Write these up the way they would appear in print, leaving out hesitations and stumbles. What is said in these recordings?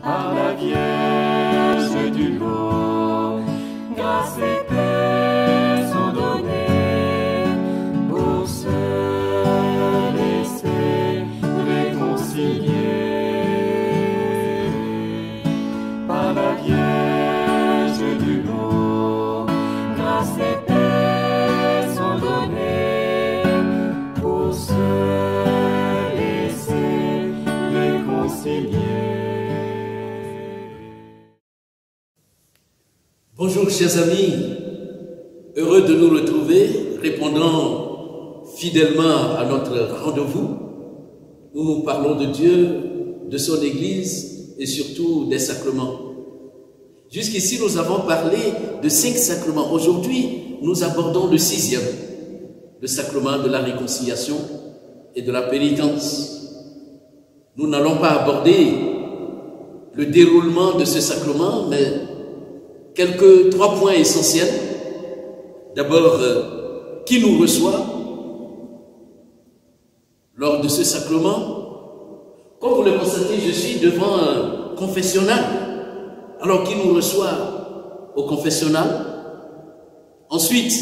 par la Vierge du lot, grâce et paix sont données pour se laisser réconcilier. Par la Vierge du lot, grâce et paix sont données pour se laisser réconcilier. Bonjour chers amis, heureux de nous retrouver, répondant fidèlement à notre rendez-vous où nous parlons de Dieu, de son Église et surtout des sacrements. Jusqu'ici, nous avons parlé de 5 sacrements. Aujourd'hui, nous abordons le 6e, le sacrement de la réconciliation et de la pénitence. Nous n'allons pas aborder le déroulement de ce sacrement, mais quelques 3 points essentiels. D'abord, qui nous reçoit lors de ce sacrement? Comme vous le constatez, je suis devant un confessionnal. Alors, qui nous reçoit au confessionnal? Ensuite,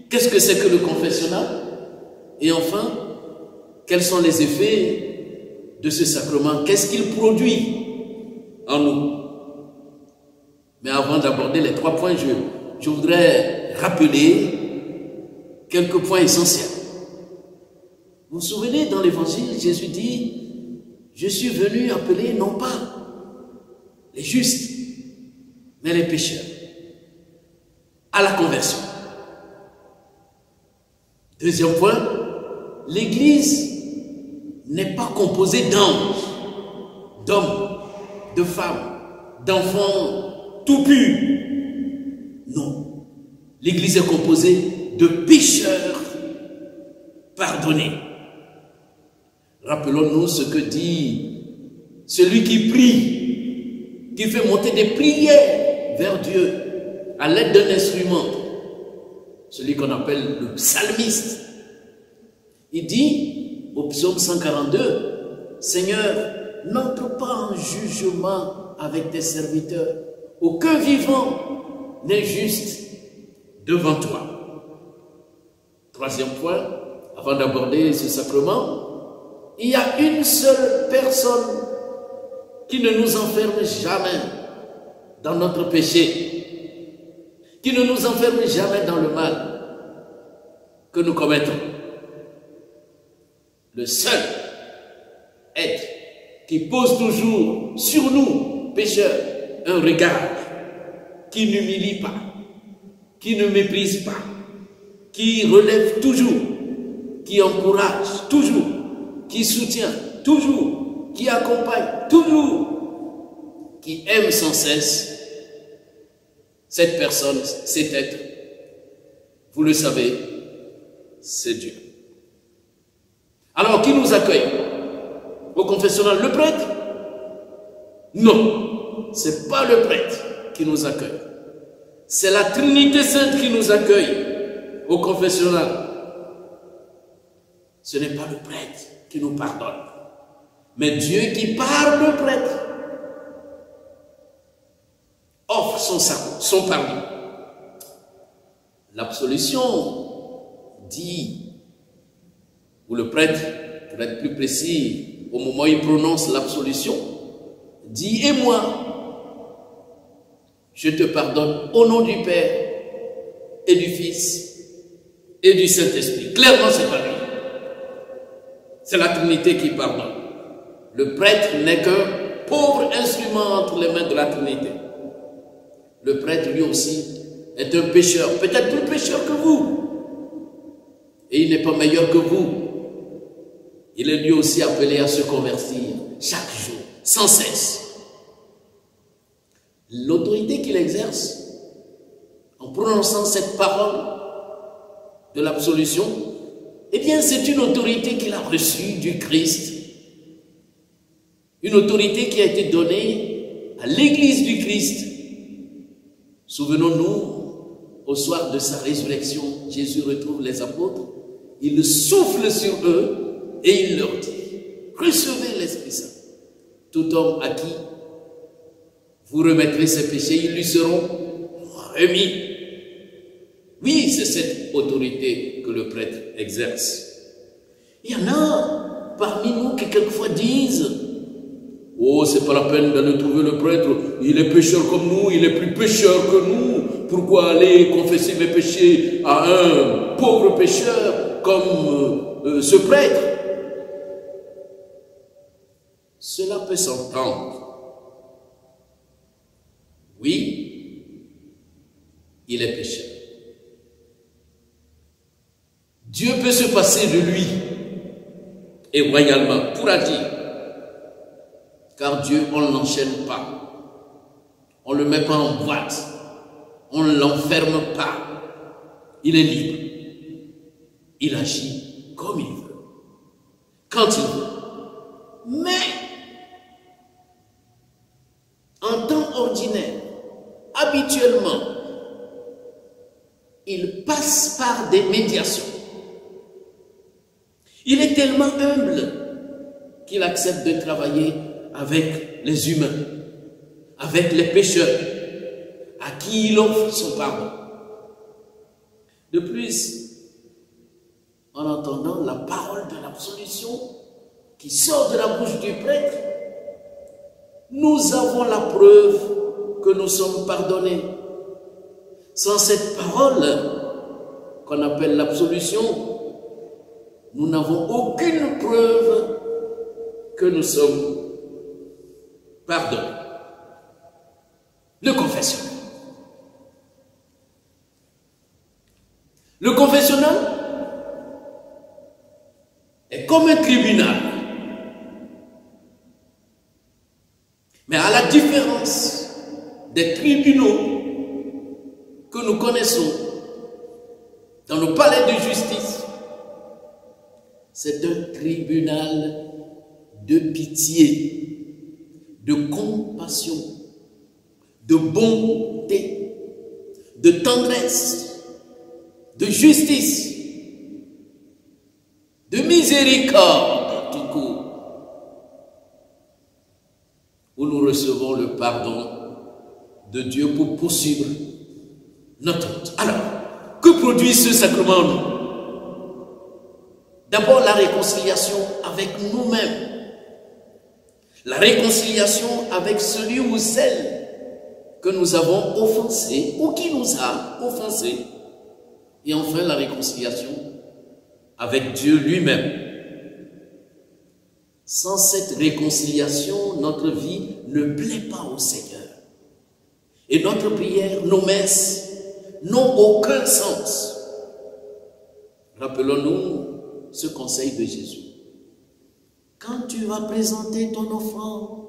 qu'est-ce que c'est que le confessionnal? Et enfin, quels sont les effets de ce sacrement? Qu'est-ce qu'il produit en nous? Mais avant d'aborder les 3 points, je voudrais rappeler quelques points essentiels. Vous vous souvenez, dans l'évangile, Jésus dit, je suis venu appeler non pas les justes, mais les pécheurs à la conversion. Deuxième point, l'Église n'est pas composée d'anges, d'hommes, de femmes, d'enfants tout pur. Non. L'Église est composée de pécheurs pardonnés. Rappelons-nous ce que dit celui qui prie, qui fait monter des prières vers Dieu à l'aide d'un instrument, celui qu'on appelle le psalmiste. Il dit au psaume 142, Seigneur, n'entre pas en jugement avec tes serviteurs. Aucun vivant n'est juste devant toi. Troisième point, avant d'aborder ce sacrement, il y a une seule personne qui ne nous enferme jamais dans notre péché, qui ne nous enferme jamais dans le mal que nous commettons. Le seul être qui pose toujours sur nous, pécheurs, un regard qui n'humilie pas, qui ne méprise pas, qui relève toujours, qui encourage toujours, qui soutient toujours, qui accompagne toujours, qui aime sans cesse cette personne, cet être. Vous le savez, c'est Dieu. Alors, qui nous accueille au confessionnal? Le prêtre? Non. Ce n'est pas le prêtre qui nous accueille. C'est la Trinité Sainte qui nous accueille au confessionnal. Ce n'est pas le prêtre qui nous pardonne, mais Dieu qui, par le prêtre, offre son pardon. L'absolution dit, ou le prêtre, pour être plus précis, au moment où il prononce l'absolution, dit, et moi, je te pardonne au nom du Père et du Fils et du Saint-Esprit. Clairement, c'est pas lui. C'est la Trinité qui pardonne. Le prêtre n'est qu'un pauvre instrument entre les mains de la Trinité. Le prêtre, lui aussi, est un pécheur, peut-être plus pécheur que vous. Et il n'est pas meilleur que vous. Il est lui aussi appelé à se convertir chaque jour, sans cesse. L'autorité qu'il exerce en prononçant cette parole de l'absolution, eh bien c'est une autorité qu'il a reçue du Christ. Une autorité qui a été donnée à l'Église du Christ. Souvenons-nous, au soir de sa résurrection, Jésus retrouve les apôtres, il souffle sur eux et il leur dit, recevez l'Esprit Saint. Tout homme à qui vous remettrez ses péchés, ils lui seront remis. Oui, c'est cette autorité que le prêtre exerce. Il y en a parmi nous qui quelquefois disent: oh, c'est pas la peine d'aller trouver le prêtre, il est pécheur comme nous, il est plus pécheur que nous. Pourquoi aller confesser mes péchés à un pauvre pécheur comme ce prêtre? Cela peut s'entendre. Oui, il est pécheur. Dieu peut se passer de lui, et royalement, pourra dire, car Dieu, on ne l'enchaîne pas, on ne le met pas en boîte, on ne l'enferme pas, il est libre, il agit comme il veut, quand il veut. Mais, en temps ordinaire, habituellement, il passe par des médiations. Il est tellement humble qu'il accepte de travailler avec les humains, avec les pécheurs, à qui il offre son pardon. De plus, en entendant la parole de l'absolution qui sort de la bouche du prêtre, nous avons la preuve que nous sommes pardonnés. Sans cette parole qu'on appelle l'absolution, nous n'avons aucune preuve que nous sommes pardonnés. Le confessionnal. Le confessionnal est comme un tribunal. Mais à la différence des tribunaux que nous connaissons dans nos palais de justice, c'est un tribunal de pitié, de compassion, de bonté, de tendresse, de justice, de miséricorde tout court, où nous recevons le pardon de Dieu pour poursuivre notre route. Alors, que produit ce sacrement? D'abord, la réconciliation avec nous-mêmes. La réconciliation avec celui ou celle que nous avons offensé ou qui nous a offensé. Et enfin, la réconciliation avec Dieu lui-même. Sans cette réconciliation, notre vie ne plaît pas au Seigneur. Et notre prière, nos messes, n'ont aucun sens. Rappelons-nous ce conseil de Jésus. Quand tu vas présenter ton offrande,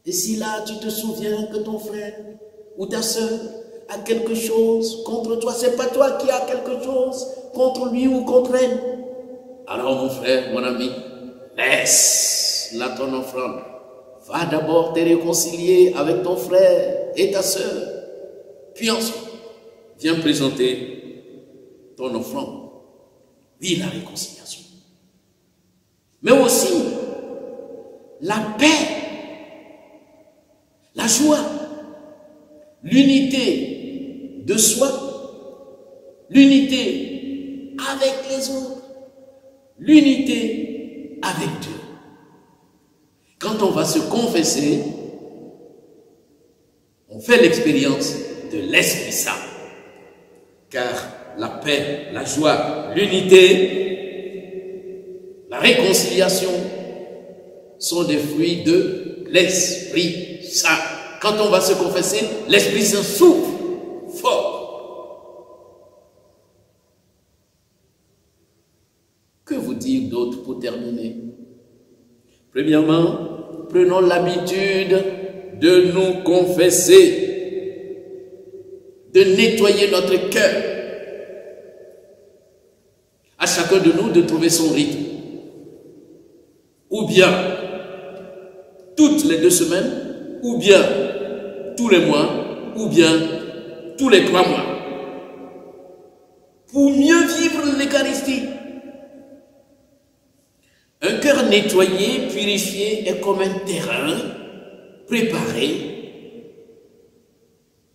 et si là tu te souviens que ton frère ou ta soeur a quelque chose contre toi, c'est pas toi qui as quelque chose contre lui ou contre elle. Alors mon frère, mon ami, laisse là ton offrande. Va d'abord te réconcilier avec ton frère et ta soeur. Puis ensuite, viens présenter ton offrande. Oui, la réconciliation. Mais aussi, la paix, la joie, l'unité de soi, l'unité avec les autres, l'unité avec Dieu. Quand on va se confesser, on fait l'expérience de l'Esprit Saint. Car la paix, la joie, l'unité, la réconciliation sont des fruits de l'Esprit Saint. Quand on va se confesser, l'Esprit Saint souffle fort. Que vous dire d'autre pour terminer? Premièrement, prenons l'habitude de nous confesser, de nettoyer notre cœur. À chacun de nous de trouver son rythme. Ou bien toutes les 2 semaines, ou bien tous les mois, ou bien tous les 3 mois. Pour mieux vivre l'Eucharistie. Un cœur nettoyé, purifié est comme un terrain préparé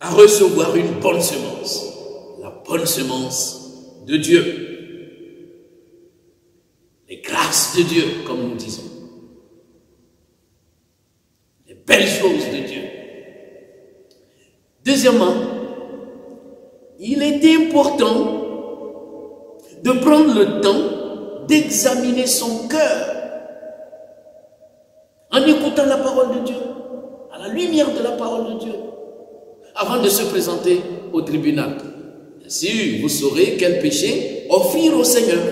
à recevoir une bonne semence, la bonne semence de Dieu, les grâces de Dieu, comme nous disons, les belles choses de Dieu. Deuxièmement, il est important de prendre le temps d'examiner son cœur en écoutant la parole de Dieu, à la lumière de la parole de Dieu, avant de se présenter au tribunal. Ainsi, vous saurez quel péché offrir au Seigneur.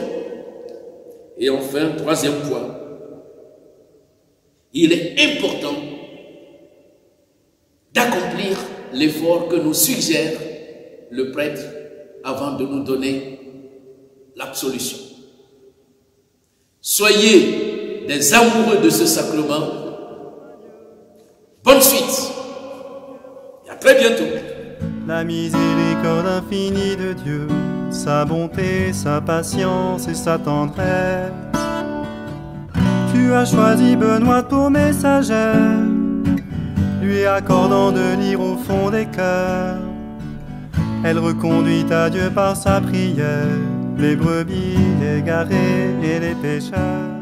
Et enfin, troisième point, il est important d'accomplir l'effort que nous suggère le prêtre avant de nous donner l'absolution. Soyez des amoureux de ce sacrement. Bonne suite et à très bientôt. La miséricorde infinie de Dieu, sa bonté, sa patience et sa tendresse. Tu as choisi Benoît pour messagère, lui accordant de lire au fond des cœurs. Elle reconduit à Dieu par sa prière les brebis égarées et les pécheurs.